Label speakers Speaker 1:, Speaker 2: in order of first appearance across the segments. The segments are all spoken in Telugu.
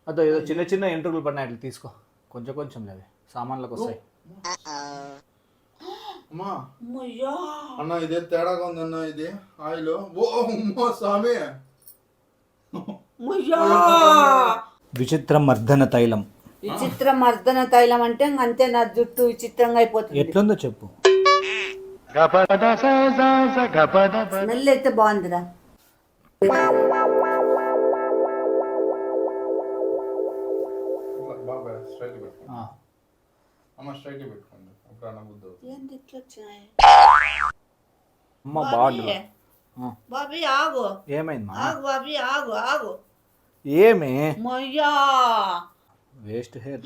Speaker 1: అదో ఏదో చిన్న చిన్న ఎంట్రుకలు పడినాయి, అట్లా తీసుకో. కొంచెం కొంచెం లేదు, సామాన్లకు వస్తాయి.
Speaker 2: అమ్మా అన్న ఇదే తేడాగా ఉందన్న, ఇది ఆయిల్. ఓ అమ్మా స్వామి.
Speaker 1: విచిత్ర మర్దన తైలం.
Speaker 3: విచిత్ర మర్దన తైలం అంటే అంతే, నా జుట్టు విచిత్రంగా అయిపోతుంది.
Speaker 1: ఎట్లుందో చెప్పు.
Speaker 3: స్మెల్ అయితే బాగుందిరా.
Speaker 2: బాబాయ్ స్ట్రైట్ పెట్టుకో. అమ్మ స్ట్రైట్ పెట్టుకోండి. అప్పుడు అన్న బుద్ధి
Speaker 3: ఏంది ఇట్లా వచ్చినాయి?
Speaker 1: అమ్మ బాగుంది.
Speaker 3: బాబీ ఆగు.
Speaker 1: ఏమైంది
Speaker 3: ఆగు బాబీ ఆగు ఆగు.
Speaker 1: ఏమి
Speaker 3: మయ్యా
Speaker 1: వేస్ట్ హెయిర్.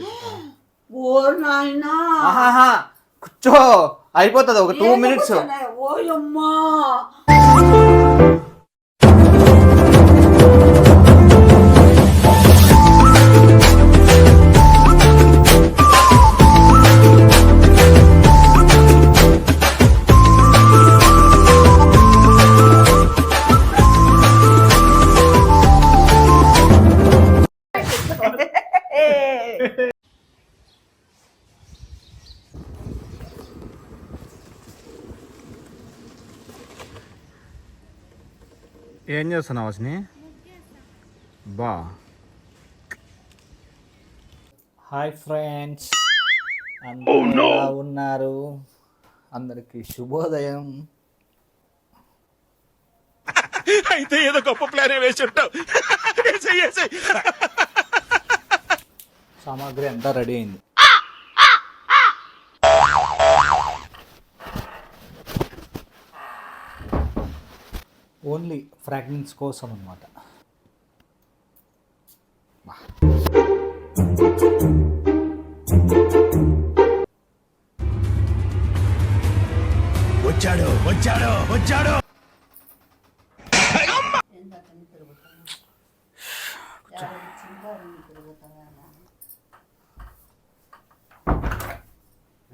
Speaker 3: ఓ నాయనా,
Speaker 1: కూర్చో, అయిపోతుంది ఒక 2 minutes.
Speaker 3: ఓయమ్మా
Speaker 1: ఏం చేస్తున్నావు అసని? బా హాయ్ ఫ్రెండ్స్, అందరూ ఎలా ఉన్నారు? అందరికి శుభోదయం.
Speaker 4: అయితే ఏదో గొప్ప ప్లాన్ వేసి ఉంటావు.
Speaker 1: సామాగ్రి అంతా రెడీ అయింది. ఓన్లీ ఫ్రాగ్రెన్స్ కోసం అన్నమాట.
Speaker 4: వచ్చాడు వచ్చాడు వచ్చాడు.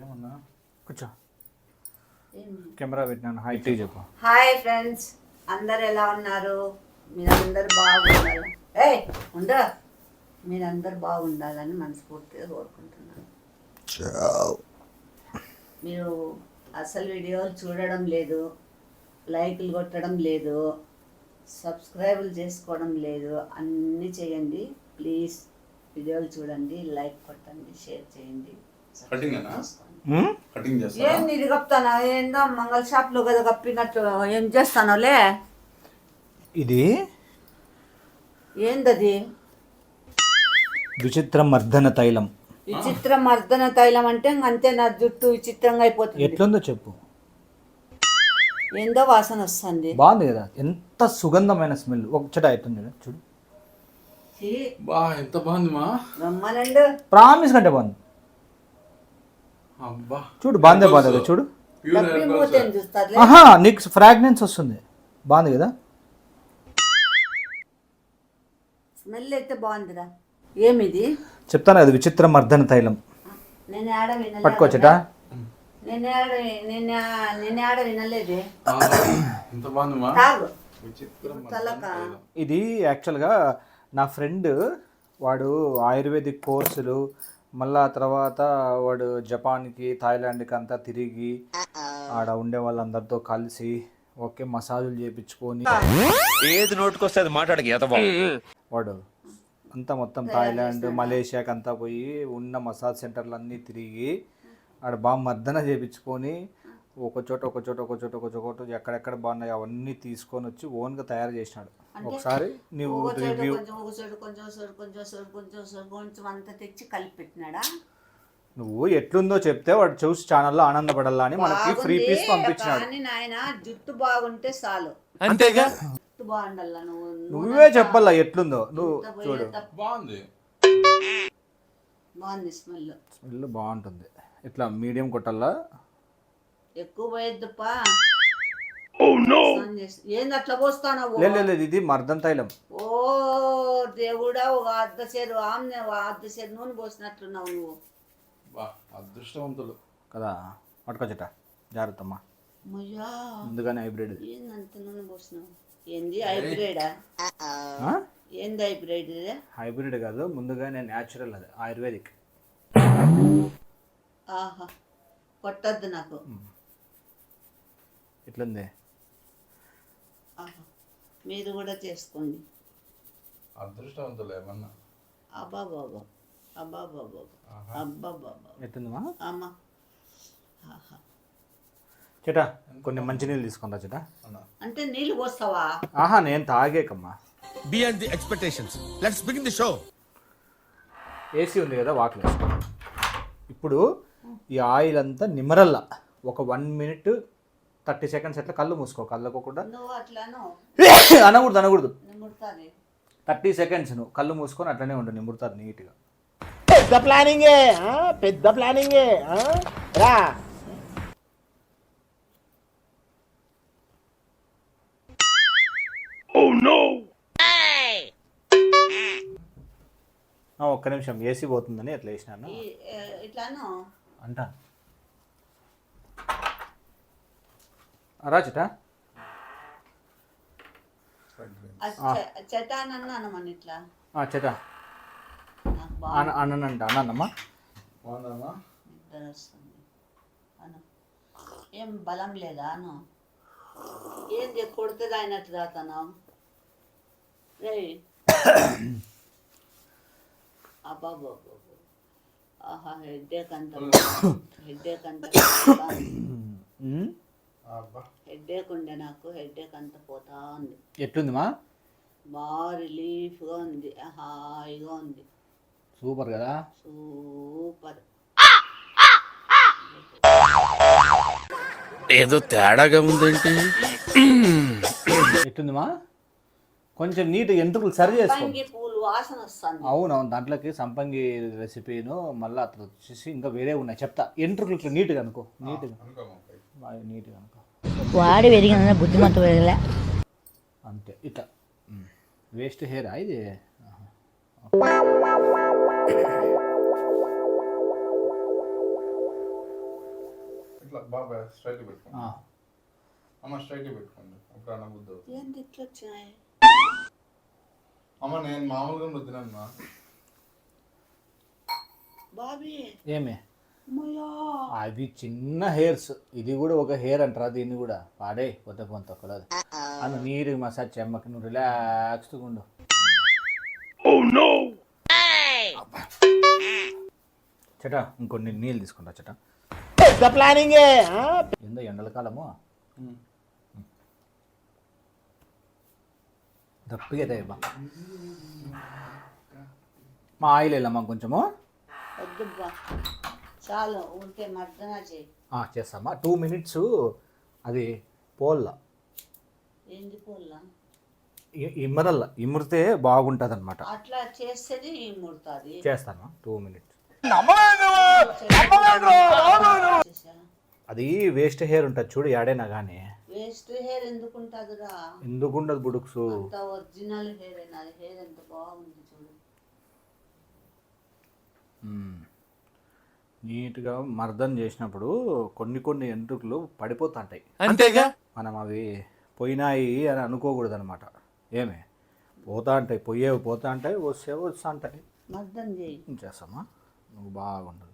Speaker 1: ఏమన్నా కూర్చో, కెమెరా పెట్టినాను. హాయ్ టీ చెప్పు.
Speaker 3: హాయ్ ఫ్రెండ్స్, అందరు ఎలా ఉన్నారు? మీరందరూ బాగుండాలి. మీరందరూ బాగుండాలని మనస్ఫూర్తిగా కోరుకుంటున్నాను. మీరు అసలు వీడియోలు చూడడం లేదు, లైక్లు కొట్టడం లేదు, సబ్స్క్రైబులు చేసుకోవడం లేదు. అన్నీ చేయండి ప్లీజ్. వీడియోలు చూడండి, లైక్ కొట్టండి, షేర్ చేయండి. ఏం ఇది కప్తానా? ఏందో మంగళ షాప్లో కదా కప్పినట్టు ఏం చేస్తానోలే.
Speaker 1: ఇది
Speaker 3: ఏందది?
Speaker 1: విచిత్ర మర్దన తైలం.
Speaker 3: విచిత్ర మర్దన తైలం అంటే అంతే, నా జుట్టు విచిత్రంగా అయిపోతుంది.
Speaker 1: ఎట్లుందో చెప్పు.
Speaker 3: ఏందో వాసన వస్తుంది.
Speaker 1: బాగుంది కదా, ఎంత సుగంధమైన స్మెల్. ఒక చెట అవుతుంది చూడు.
Speaker 2: బా ఎంత బాగుంది మా.
Speaker 3: రమ్మనండు.
Speaker 1: ప్రామిస్ కంటే బాగుంది.
Speaker 2: అబ్బా
Speaker 1: చూడు, బాగుందే బాగుంది చూడు.
Speaker 3: చూస్తారు
Speaker 1: ఆహా, నీకు ఫ్రాగ్రెన్స్ వస్తుంది. బాగుంది కదా.
Speaker 3: స్మెల్ అయితే బాగుందిరా. ఏమిది
Speaker 1: చెప్తాను కదా, విచిత్ర మర్దన తైలం.
Speaker 3: నేను ఆడ వినలేదు.
Speaker 1: పట్టుకోవచ్చట.
Speaker 3: నేను ఆడ వినలేదే.
Speaker 2: ఎంత బాగుంది మా.
Speaker 3: తాగు.
Speaker 1: ఇది యాక్చువల్గా నా ఫ్రెండ్, వాడు ఆయుర్వేదిక్ కోర్సులు, మళ్ళా తర్వాత వాడు జపాన్కి, థాయిలాండ్కి అంతా తిరిగి ఆడ ఉండే వాళ్ళందరితో కలిసి ఓకే మసాజులు చేయించుకొని,
Speaker 4: ఏది నోటుకొస్తే అది మాట్లాడక
Speaker 1: వాడు అంతా మొత్తం థాయిలాండ్, మలేషియాకి అంతా పోయి ఉన్న మసాజ్ సెంటర్లు అన్నీ తిరిగి ఆడ బాగా మర్దన చేయించుకొని ఒక చోట ఎక్కడెక్కడ బాగున్నాయి అవన్నీ తీసుకొని వచ్చి ఓన్గా తయారు చేసినాడు. ఒకసారి నువ్వు రివ్యూ.
Speaker 3: కొంచెం అంతా తెచ్చి కలిపి పెట్టినాడా?
Speaker 1: నువ్వు ఎట్లుందో చెప్తే వాడు చూసి ఛానల్లో ఆనందపడాలా అని మనకి ఫ్రీ పీస్ పంపించినాడు.
Speaker 3: కానీ నాయన జుట్టు బాగుంటే చాలు.
Speaker 4: అంతేగా.
Speaker 3: జుట్టు బాగుండాల.
Speaker 1: నువ్వే చెప్పాలా ఎట్లుందో. నువ్వు చూడు,
Speaker 2: బాగుంది.
Speaker 3: బాగుంది స్మెల్.
Speaker 1: స్మెల్ బాగుంటుంది. ఇట్లా మీడియం కొట్టాలా,
Speaker 3: ఎక్కువ పోయేద్దుపా. ఏంది అట్లా పోస్తాను?
Speaker 1: లేదు ఇది మర్దన తైలం.
Speaker 3: ఓ దేవుడా, ఒక అర్ధసేరు ఆమె అర్ధసేరు నూనె పోసినట్లున్నావు నువ్వు.
Speaker 2: అదృష్టవంతులు
Speaker 1: కదా. పట్టుకోచ్చట, జాగ్రత్తమ్మా. ముందుగానే హైబ్రిడ్.
Speaker 3: ఏందంత నూనె పోసినావు? ఏంది హైబ్రిడా? ఏంది హైబ్రిడ్ ఇది?
Speaker 1: హైబ్రిడ్ కాదు, ముందుగా నేను న్యాచురల్, అది ఆయుర్వేదిక్.
Speaker 3: ఆహా, కొట్టద్దు నాకు.
Speaker 1: ఎట్లుంది?
Speaker 3: ఆహా, మీరు కూడా చేసుకోండి.
Speaker 2: అదృష్టవంతులు ఏమన్నా.
Speaker 3: అబ్బా బాబా, అబ్బా బాబా, అబ్బా బాబా,
Speaker 1: ఎట్లుందిమా?
Speaker 3: అమ్మా. ఆహా,
Speaker 1: చేటా కొన్ని మంచినీళ్ళు తీసుకుంటా చేటా.
Speaker 2: అన్న
Speaker 3: అంటే నీళ్ళు పోస్తావా?
Speaker 1: ఆహా, నేను తాగేకమ్మా.
Speaker 4: Beyond the expectations. Let's begin the show.
Speaker 1: AC ఉంది కదా వాకిలు వేసుకో. ఇప్పుడు ఈ ఆయిల్ అంతా నిమ్మరల్లా ఒక 1 minute 30 seconds అట్లా కళ్ళు మూసుకో. కళ్ళకోకుండా
Speaker 3: నువ్వు అట్లాను
Speaker 1: అనకూడదు.
Speaker 3: నిమ్ముడుతుంది.
Speaker 1: 30 seconds నువ్వు కళ్ళు మూసుకొని అట్లనే ఉండు, నిమ్ముడుతారు నీట్గా.
Speaker 5: పెద్ద ప్లానింగే, పెద్ద ప్లానింగే. రా
Speaker 1: ఒక్క నిమిషం, ఏసీ పోతుందని ఎట్లా వేసినాను
Speaker 3: ఇట్లాను
Speaker 1: అంట. రాచిట
Speaker 3: చెటానన్నాను మన ఇట్లా
Speaker 1: చేటా
Speaker 3: నాకు బాగా
Speaker 1: అన్ననంట. అన్నమ్మా
Speaker 2: బాగుందమ్మా.
Speaker 3: నిద్ర వస్తుంది అను. ఏం బలం లేదా అను? ఏంది కొడితే అయినట్టు తాతాను రే? అబ్బా బాబు, ఆహా, హెడ్ఏక్ అంత
Speaker 2: అబ్బా
Speaker 3: హెడ్ఏక్ ఉండే నాకు. హెడ్ఏక్ అంతా పోతా ఉంది.
Speaker 1: ఎట్లుందిమా?
Speaker 3: బాగా రిలీఫ్గా ఉంది, హాయిగా ఉంది.
Speaker 1: సూపర్ కదా.
Speaker 3: సూపర్.
Speaker 4: ఏదో తేడాగా ఉందేంటి?
Speaker 1: ఎట్లుందిమా? కొంచెం నీట్ ఎంట్రుకలు సరి చేసుకో.
Speaker 3: సంపంగి పూలు వాసన వస్తుంది.
Speaker 1: అవునవును, దాంట్లోకి సంపంగి రెసిపీను మళ్ళీ అట్లా వచ్చేసి ఇంకా వేరే ఉన్నాయి చెప్తా. ఎంట్రుకలు ఇట్లా నీట్గా అనుకో, నీట్గా బాగా నీట్గా అనుకో.
Speaker 6: వాడి పెరిగిన బుద్ధిమంత పెరగలే
Speaker 1: అంతే. ఇట్లా వేస్ట్ హెయిర్ ఇది.
Speaker 2: ఇట్లా బాగా స్ట్రైట్ పెట్టుకోండి. అమ్మ స్ట్రైట్ పెట్టుకోండి. అప్పుడు అన్న బుద్ధి అవుతుంది.
Speaker 3: ఏంటి ఇట్లా వచ్చినాయి?
Speaker 2: అమ్మ నేను మామూలుగా రుద్దినమ్మా.
Speaker 3: బాబీ
Speaker 1: ఏమే
Speaker 3: అమ్మయ్యా,
Speaker 1: అవి చిన్న హెయిర్స్, ఇది కూడా ఒక హెయిర్ అంటారా దీన్ని కూడా? పాడే కొత్త కొంత ఒకలేదు అన్న. నీరు మసాజ్ చెమ్మకి నువ్వు రిలాక్స్డ్గా ఉండు. చటా ఇంకొన్ని నీళ్ళు తీసుకుంటా చటా.
Speaker 5: పెద్ద ప్లానింగే.
Speaker 1: ఏందో ఎండల కాలము దప్పిగా బా. మా ఆయిల్ వెళ్ళమ్మా కొంచెము.
Speaker 3: వద్దుబ్బా, చాలు. ఉంటే మర్దన చేయి.
Speaker 1: చేస్తామా. 2 minutes అది పోల్లా
Speaker 3: ఏంది పూల?
Speaker 1: ఇమ్మరల్లా ఇమ్మిరితే బాగుంటుంది అనమాట.
Speaker 3: అట్లా చేస్తేనే ముడుతుంది.
Speaker 1: చేస్తాను 2 minutes. అది వేస్ట్ హెయిర్ ఉంటుంది చూడు, ఏడైనా కానీ.
Speaker 3: వేస్ట్ హెయిర్ ఎందుకు ఉంటుందిరా?
Speaker 1: ఎందుకుండదు బుడుక్స్.
Speaker 3: అంత ఒరిజినల్ హెయిర్ అయినా. అది హెయిర్ ఎంత బాగుంది చూడు.
Speaker 1: నీట్గా మర్దన చేసినప్పుడు కొన్ని ఎంట్రుకలు పడిపోతుంటాయి.
Speaker 4: అంతేగా.
Speaker 1: మనం అవి పోయినాయి అని అనుకోకూడదు అనమాట. ఏమే పోతా ఉంటాయి, పోతా ఉంటాయి, వస్తా ఉంటాయి.
Speaker 3: మర్దన చేయి.
Speaker 1: చేస్తామా? నువ్వు బాగుండదు.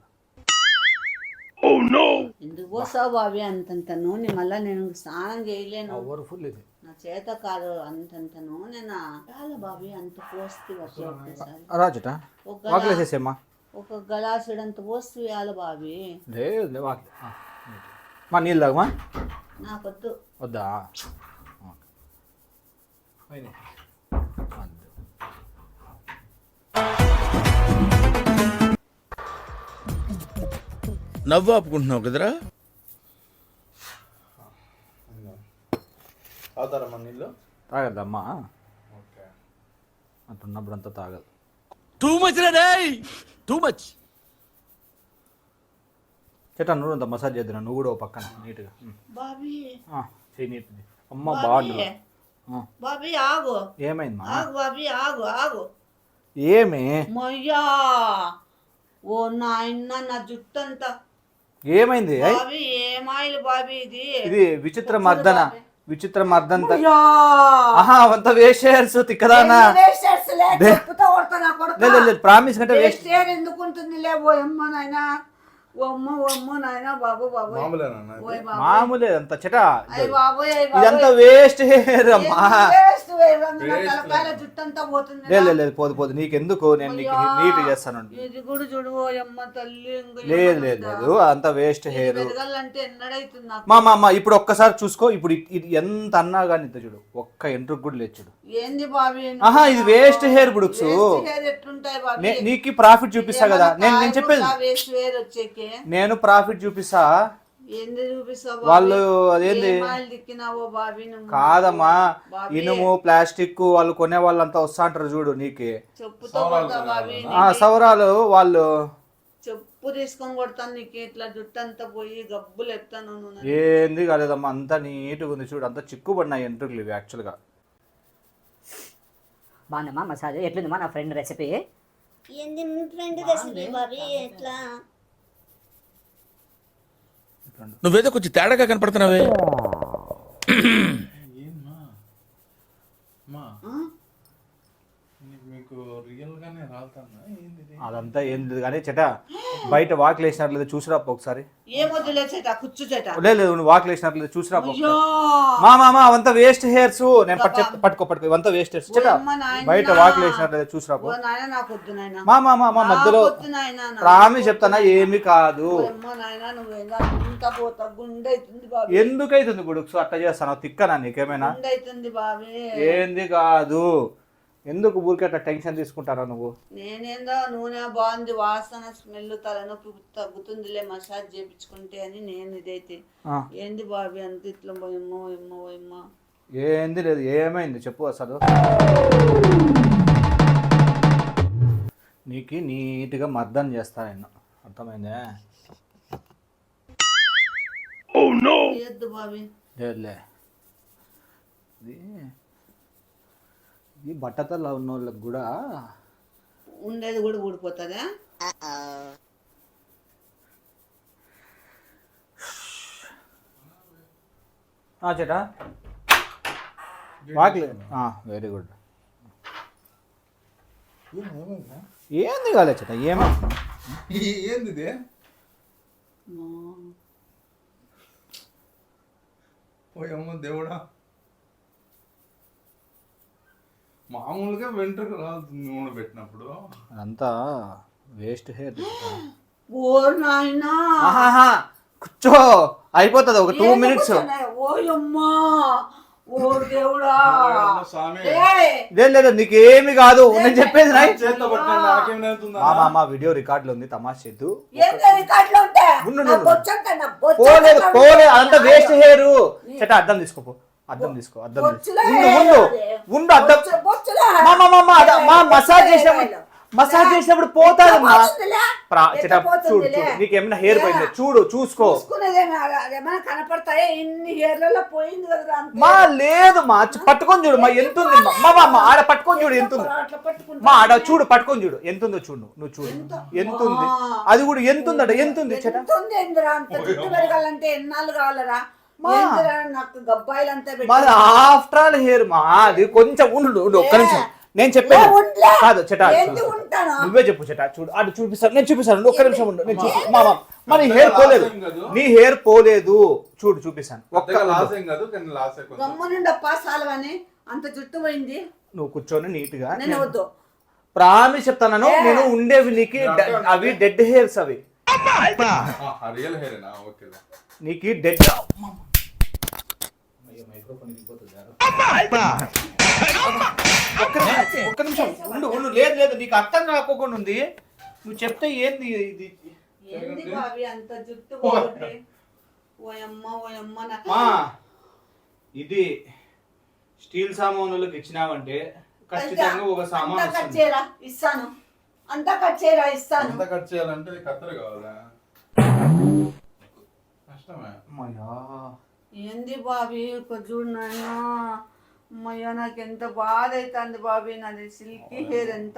Speaker 3: ఎందుకు పోసావు బాబీ అంతంత నూనె? మళ్ళీ నేను స్నానం చేయలేను.
Speaker 1: పవర్ఫుల్ ఇది.
Speaker 3: నా చేత కాదు. అంతంత నూనెనా? చాలా బాబీ అంత పోస్తే ఒకసారి
Speaker 1: రాజట వాకిలేసేసేమ్మా.
Speaker 3: ఒక గలాసుడంత పోస్తే వేయాలి బాబీ.
Speaker 1: లేదు వాకి. మా నీళ్ళు తాగమా?
Speaker 3: నాకొద్దు.
Speaker 1: వద్దా?
Speaker 4: నవ్వు ఆపుకుంటున్నావు కదరా?
Speaker 2: అవుతారమ్మా నీళ్ళు?
Speaker 1: తాగద్దమ్మా.
Speaker 2: ఓకే.
Speaker 1: అంటున్నప్పుడు అంతా తాగదు.
Speaker 4: టూ మచ్ రే, టూ మచ్.
Speaker 1: చెట్టా నువ్వు అంత మసాజ్ చేద్దురా, నువ్వు కూడా ఓ పక్కన నీట్గా
Speaker 3: బాబీ
Speaker 1: చెయ్యి నీట్ది. అమ్మ బాగుండు.
Speaker 3: బాబీ ఆగు.
Speaker 1: ఏమైందమ్మా?
Speaker 3: ఆగు బాబీ, ఆగు ఆగు.
Speaker 1: ఏమి?
Speaker 3: మయ్యా, ఓ నాయన, నా జుట్టు అంతా.
Speaker 1: ఏమైంది?
Speaker 3: బాబీ ఏమాయిలు బాబీ ఇది?
Speaker 1: ఇది విచిత్ర మర్దన. విచిత్రం అర్థంతా ఆహా అంత వేస్ట్ హెయిర్స్ తిక్కదానా లేదు ప్రామిస్ కంటే వేస్ట్
Speaker 3: ఎందుకు ఉంటుంది లే ఓ అమ్మ నాయనా ఓ అమ్మ నాయనా బాబు బాబు
Speaker 2: మామూలేనా
Speaker 3: ఓయ్ బాబు
Speaker 1: మామూలే అంత చెట
Speaker 3: అయ్య బాబోయ్
Speaker 1: ఇదంతా వేస్ట్ హెయిర్ అమ్మా
Speaker 3: తలకాయల జుట్టంతా పోతుంది
Speaker 1: లేదు పోదు నీకెందుకు నేను నీకు నీట్ చేస్తాను
Speaker 3: ఇది కూడా చూడు ఓ అమ్మ తల్లి
Speaker 1: లేదు అంత వేస్ట్ హెయిర్
Speaker 3: పెరగాలంటే ఎన్నడైతుంది నాకు
Speaker 1: మా ఇప్పుడు ఒక్కసారి చూసుకో ఇప్పుడు ఇది ఎంత అన్నా కానీ ఇంత చూడు ఒక్క ఎంట్రుకు కూడా లేదు చూడు
Speaker 3: ఏంది బాబీ
Speaker 1: ఆహా ఇది వేస్ట్ హెయిర్ బుడుక్స్
Speaker 3: ఎట్లుంటాయి బాబీ
Speaker 1: నీకు ప్రాఫిట్ చూపిస్తా కదా నేను చెప్పేది
Speaker 3: వేస్ట్ వేర్ వచ్చేకి
Speaker 1: నేను ప్రాఫిట్ చూపిస్తా
Speaker 3: ఏంది చూపిస్తావు
Speaker 1: వాళ్ళు అదేంది
Speaker 3: దిక్కినావో బాబీ నువ్వు
Speaker 1: కాదమ్మా ఇనుము ప్లాస్టిక్ వాళ్ళు కొనే వాళ్ళంతా వస్తా అంటారు చూడు నీకు
Speaker 3: చెప్పుతో కొడతా బాబీ
Speaker 1: సౌరాలు వాళ్ళు
Speaker 3: చెప్పు తీసుకొని కొడతాను నీకు ఇట్లా జుట్టు అంతా పోయి గబ్బులు ఎత్తాను
Speaker 1: ఏంది కాలేదమ్మా అంతా నీట్గా ఉంది చూడు అంతా చిక్కుబడినాయి ఎంట్రుకులు ఇవి యాక్చువల్గా
Speaker 6: బాగుందమ్మా మసాజ్ ఎట్లుందమ్మా నా ఫ్రెండ్ రెసిపీ
Speaker 7: ఏంది మీ ఫ్రెండ్ రెసిపీ బాబీ ఎట్లా
Speaker 4: నువ్వేదో కొంచెం తేడాగా కనపడుతున్నావే
Speaker 2: ఏమ్మా మా మీకు రియల్ గానే రాలుతానా ఏంది
Speaker 1: అదంతా ఏంది కానీ చెట బయట వాకిలు వేసినట్లేదు చూసిరాపో ఒకసారి
Speaker 3: ఏమొద్దులే చేట కుచ్చు చేట
Speaker 1: లేదు నువ్వు వాకిలు వేసినట్లేదు చూసిరాపో మా అవంతా వేస్ట్ హెయిర్స్ నేను పట్టుకో ఇవంతా వేస్ట్ హెయిర్స్ చెట బయట వాకిలు వేసినట్లేదు చూసిరాపో
Speaker 3: నాయన నాకు వద్దు నాయన
Speaker 1: మా మధ్యలో ప్రామిస్ చెప్తానా ఏమి కాదు
Speaker 3: అంతా పోతా గుండె అవుతుంది బాబీ
Speaker 1: ఎందుకైతుంది గుడుక్సు అట్లా చేస్తాను తిక్కనా నీకేమైనా
Speaker 3: గుండె అవుతుంది బాబీ
Speaker 1: ఏంది కాదు ఎందుకు ఊరికే అట్లా టెన్షన్ తీసుకుంటారా నువ్వు
Speaker 3: నేనేందో నూనె బాగుంది వాసన స్మెల్ తలనొప్పి తగ్గుతుందిలే మసాజ్ చేయించుకుంటే అని నేను ఇదైతే ఏంది బాబీ అంత ఇట్లా పోయమ్మో
Speaker 1: ఏంది లేదు ఏమైంది చెప్పు అసలు నీకు నీట్గా మర్దన చేస్తా నేను అర్థమైందే
Speaker 3: చేయొద్దు బాబీ
Speaker 1: లేదులే ఈ బట్టతల్లో ఉన్న వాళ్ళకి కూడా
Speaker 3: ఉండేది కూడా ఊడిపోతుందా
Speaker 1: చేటా వాకిలే వెరీ గుడ్ ఏంది కాలే చేట
Speaker 2: ఏంది ఇది? పోయమ్మ దేవుడా మామూలుగా వెంట్రుక రాలుతుంది నూనె పెట్టినప్పుడు
Speaker 1: అదంతా వేస్ట్ హెయిర్
Speaker 3: ఓ నాయనా
Speaker 1: కూర్చో అయిపోతుంది ఒక 2 minutes
Speaker 3: ఓయమ్మా ఓ దేవుడా
Speaker 1: లేదు నీకేమి కాదు నేను చెప్పేది
Speaker 2: చేత్తో పట్టుకోండి నాకేమైనా
Speaker 1: మా వీడియో రికార్డులో ఉంది తమాష చేద్దు
Speaker 3: పోలేదు
Speaker 1: పోలేదు అదంతా వేస్ట్ హెయిర్ చెట్ట అద్దం తీసుకోపో అద్దం తీసుకో ఉండు అద్దం మా మసాజ్ చేసినప్పుడు పోతాది చూడు నీకేమైనా హెయిర్ పోయింది చూసుకో
Speaker 3: కనపడతాయా ఇన్ని హెయిర్లలో పోయింది కదా
Speaker 1: మా లేదు మా పట్టుకొని చూడు మా ఎంత ఉంది మా ఆడ పట్టుకొని చూడు ఎంత ఉంది మా ఆడ చూడు పట్టుకొని చూడు ఎంత ఉందో చూడు నువ్వు చూడు ఎంత ఉంది అది కూడా ఎంత ఉందట ఎంత ఉంది
Speaker 3: పెరగాలంటే ఎన్నాళ్ళు కావాలరా
Speaker 1: ఆఫ్టర్ ఆల్ హెయిర్ మా అది కొంచెం ఉండు ఒక్క నిమిషం నేను చెప్పాను కాదు చెటా నువ్వే చెప్పు చెటా చూడు అటు చూపిస్తాను నేను చూపిస్తాను ఒక్క నిమిషం ఉండు నేను చూపి మా నీ హెయిర్ పోలేదు నీ హెయిర్ పోలేదు చూడు చూపిస్తాను
Speaker 3: అంత జుట్టు పోయింది
Speaker 1: నువ్వు కూర్చొని నీట్ గా
Speaker 3: వద్దు
Speaker 1: ప్రామిస్ చెప్తాను నేను ఉండేవి నీకు అవి డెడ్ హెయిర్స్ అవి
Speaker 2: రియల్ హెయిర్
Speaker 1: నీకు డెడ్ ఒక్క నిమిషం ఉండు లేదు నీకు అర్థం కాకోకుండా ఉంది నువ్వు చెప్తే ఏంది ఇది
Speaker 3: అంత జుట్టు
Speaker 1: ఇది స్టీల్ సామాన్లకు ఇచ్చినావంటే ఖచ్చితంగా ఒక సామాన్
Speaker 3: ఇస్తాను అంతా కట్ చేయరా ఇస్తాను
Speaker 2: అంతా కట్ చేయాలంటే కత్తెర కావాలా కష్టమే
Speaker 3: ఏంది బాబీ చూడు నాయన అమ్మయ్య నాకు ఎంత బాధ అవుతుంది బాబీ నాది సిల్కీ హెయిర్ ఎంత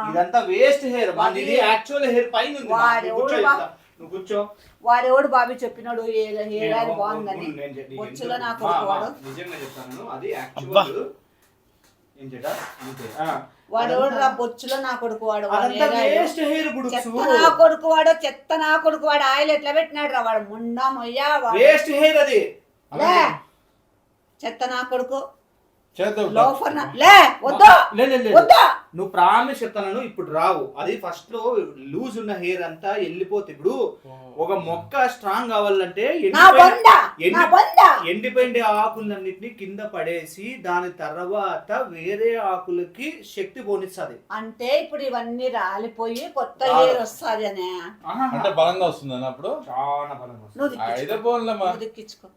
Speaker 1: ఇదంతా వేస్ట్ హెయిర్ ఇది యాక్చువల్ హెయిర్ పైన నువ్వు కూర్చో.
Speaker 3: వాడెవడు బాబీ చెప్పినాడు హెయిర్ ఆయిల్
Speaker 1: నేను-
Speaker 3: బాగుందని
Speaker 1: నేను చె- నీకు
Speaker 3: బొచ్చులో
Speaker 1: ఎందుకు-
Speaker 3: నాకు
Speaker 1: మా-
Speaker 3: వాడు
Speaker 1: మా, నిజంగా చెప్తాను అది యాక్చువల్ ఏం చేట అంతే.
Speaker 3: వాడెవడు రా బొచ్చులో నా కొడుకు వాడు
Speaker 1: అదంతా వేస్ట్ హెయిర్ బుడుక్స్.
Speaker 3: చెత్త నా కొడుకు వాడు చెత్త నా కొడుకు వాడు ఆయిల్ ఎట్లా పెట్టినాడు రా వాడు ముండా మొయ్యా వాడు.
Speaker 1: వేస్ట్ హెయిర్ అది.
Speaker 3: లే చెత్త నా కొడుకు
Speaker 2: చేద్దాం
Speaker 3: లోఫర్ లే వద్దు
Speaker 1: లే, లే, లే.
Speaker 3: వద్దు
Speaker 1: నువ్వు ప్రామిస్ చెప్తాను ఇప్పుడు రావు. అది ఫస్ట్ లో లూజ్ ఉన్న హెయిర్ అంతా వెళ్ళిపోతే ఇప్పుడు ఒక మొక్క స్ట్రాంగ్ కావాలంటే
Speaker 3: నా బండ నా బండ
Speaker 1: ఎండిపోయిన ఆకులన్నిటిని కింద పడేసి దాని తర్వాత వేరే ఆకులకి శక్తి పోనిస్తుంది.
Speaker 3: అంటే ఇప్పుడు ఇవన్నీ రాలిపోయి కొత్త హెయిర్ వస్తుంది అనే
Speaker 2: అంటే బలంగా వస్తుందని అప్పుడు
Speaker 1: చాలా బలంగా వస్తుంది.
Speaker 3: నువ్వు దిక్కించుకో.
Speaker 2: అయితే పోన్లేమ్మా.
Speaker 3: నువ్వు దిక్కించుకో.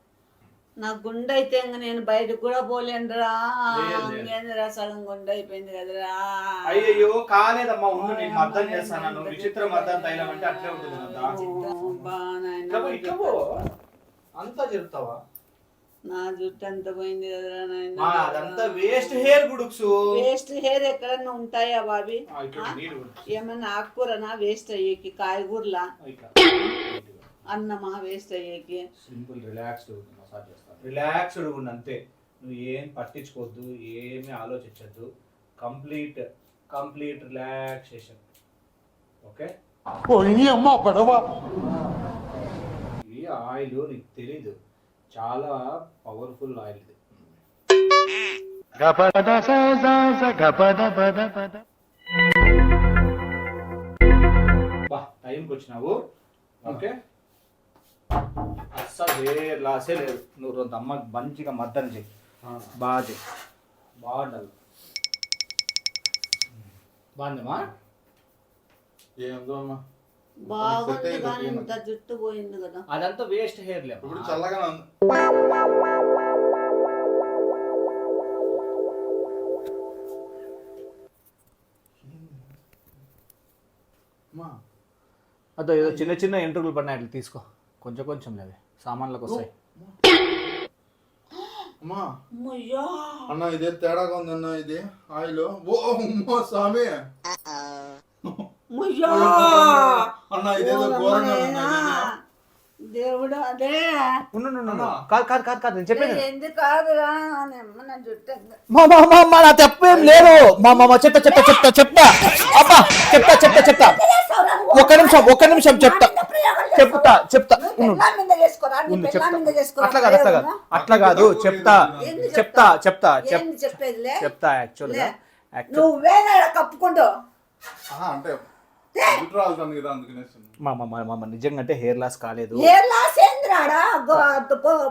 Speaker 3: నా గుండె అయితే ఇంక నేను బయటకు కూడా పోలేనురా ఇంకేందిరా సగం గుండె అయిపోయింది కదరా.
Speaker 1: అయ్యయ్యో కాలేదమ్మా ఉండు నేను అర్థం చేస్తాను. విచిత్రం అర్థం తైలం అంటే అట్లే ఉంటుంది కదా.
Speaker 3: అబ్బా నాయనా.
Speaker 1: ఇట్లా పో, ఇట్లా పో. అంతా చెప్తావా
Speaker 3: నా జుట్టు అంత పోయింది కదరా నాయనా.
Speaker 1: మా అదంతా వేస్ట్ హెయిర్ గుడుక్స్.
Speaker 3: వేస్ట్ హెయిర్ ఎక్కడన్నా ఉంటాయా బాబీ? ఏమన్నా ఆకుకూరనా వేస్ట్ అయ్యేకి? కాయగూరలా అన్నమా వేస్ట్ అయ్యేకి?
Speaker 1: సింపుల్ రిలాక్స్డ్ మసాజ్ చేస్తాను. రిలాక్స్డ్ ఉండు అంతే. నువ్వు ఏం పట్టించుకోవద్దు, ఏమీ ఆలోచించద్దు. Complete relaxation. ఓకే ఈ ఆయిల్ నీకు తెలీదు, చాలా పవర్ఫుల్ ఆయిల్ ఇది. బా టైంకి వచ్చినావు. ఓకే అస్సలు వేరే లాసే లేదు. నువ్వు రోజు అమ్మ మంచిగా మద్దతు చెయ్యి, బాగా చెయ్యి, బాగుండాలి. బాగుందమ్మా?
Speaker 2: ఏందో అమ్మా
Speaker 3: బాగుంది కానీ ఇంత జుట్టు పోయింది కదా.
Speaker 1: అదంతా వేస్ట్ హెయిర్ లేవు.
Speaker 2: ఇప్పుడు చల్లగా ఉంది. అమ్మా
Speaker 1: అదో ఏదో చిన్న చిన్న ఎంట్రుకలు పడినాయి, అట్లా తీసుకో. కొంచెం కొంచెం లేవి సామాన్లకు వస్తాయి.
Speaker 2: అమ్మా
Speaker 3: అమ్మయ్యా.
Speaker 2: అన్న ఇదే తేడాగా ఉందన్న ఇది ఆయిల్. ఓ అమ్మా స్వామి
Speaker 3: అమ్మయ్యా.
Speaker 2: అన్న ఇదేదో ఘోరంగా ఉంది.
Speaker 3: దేవుడు అదే
Speaker 1: కాదు నేను చెప్పేది.
Speaker 3: ఎందుకు కాదురా నా జుట్టు ఎంత-
Speaker 1: నా తప్పేం లేదు. చెప్తా చెప్తా చెప్తా చెప్తా అబ్బా చెప్తా చెప్తా చెప్తా ఒక్క నిమిషం చెప్తా చెప్తా చెప్తా
Speaker 3: పెళ్ళాం మీద చేసుకోరా, నీ
Speaker 1: ఉండు,
Speaker 3: పెళ్ళాం
Speaker 1: చెప్తా.
Speaker 3: మీద చేసుకోరా.
Speaker 1: అట్లా కాదు చెప్తా చెప్తా చెప్తా
Speaker 3: ఏంది చెప్పేదిలే?
Speaker 1: చెప్తా యాక్చువల్గా
Speaker 3: నువ్వే కప్పుకుంటూ
Speaker 2: అంటే జుట్టు రాలుతుంది కదా అందుకనేసి.
Speaker 1: మా నిజంగా అంటే హెయిర్ లాస్ కాలేదు.
Speaker 3: ఏ లాస్ ఏందిరాడా?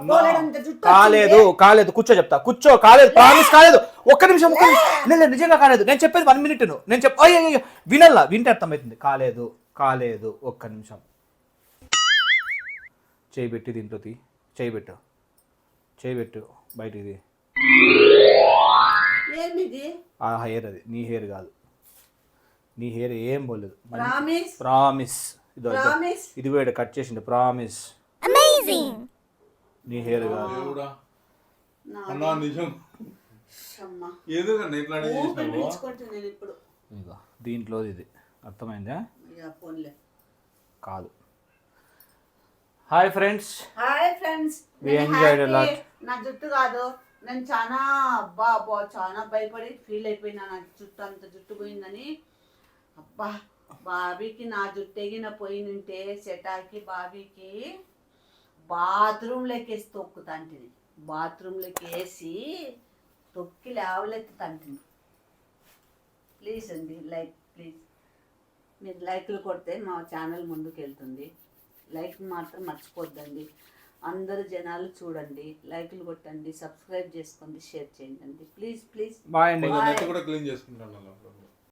Speaker 3: పోలేడంత జుట్టు
Speaker 1: కాలేదు కాలేదు కూర్చో చెప్తా కూర్చో. కాలేదు ప్రామిస్ కాలేదు. ఒక్క నిమిషం లేదు నిజంగా కాలేదు. నేను చెప్పేది 1 minute నేను అయ్యో వినల్లా, వింటే అర్థమవుతుంది. కాలేదు కాలేదు. ఒక్క నిమిషం చేయి పెట్టి దీంట్లో తీ. చేయి పెట్టు బయటిది.
Speaker 3: ఏమిది?
Speaker 1: ఆ హెయిర్ అది నీ హెయిర్ కాదు. నీ హెయిర్ ఏం పోలేదు.
Speaker 3: Promise
Speaker 1: promise.
Speaker 3: ప్రామిస్
Speaker 1: ఇదిగో ఇక్కడ కట్ చేసింది. ప్రామిస్ నీ హెయిర్ కాదు.
Speaker 2: దేవుడా అన్న నిజం
Speaker 3: అమ్మా
Speaker 2: ఎందుకన్నా ఇట్లా చేసినావు?
Speaker 3: పీల్చుకుంటున్నాను ఇప్పుడు.
Speaker 1: ఇదిగో దీంట్లో ఇది అర్థమైందా?
Speaker 3: ఇక ఫోన్లే.
Speaker 1: కాదు. Hi friends,
Speaker 3: hi friends.
Speaker 1: We enjoyed a lot.
Speaker 3: నా జుట్టు కాదు, నేను చాలా అబ్బా అబ్బా చాలా భయపడి ఫీల్ అయిపోయినా. నా జుట్టు అంత జుట్టు పోయిందని. అబ్బా బాబీకి నా జుట్టు ఎగిన పోయినంటే సెటాకి బాబీకి బాత్రూంలోకి వేసి తొక్కుతాంటిని. బాత్రూంలోకి వేసి తొక్కి లేవలెత్తుతాంటిని. ప్లీజ్ అండి లైక్ ప్లీజ్. మీరు లైక్లు కొడితే మా ఛానల్ ముందుకు వెళ్తుంది. లైక్ మాత్రం మర్చిపోద్దండి. అందరు జనాలు చూడండి, లైక్లు కొట్టండి, సబ్స్క్రైబ్ చేసుకోండి, షేర్ చేయండి. Please please.
Speaker 1: బాయ్ అండి.
Speaker 2: నెట్ కూడా క్లీన్ చేసుకుంటాను.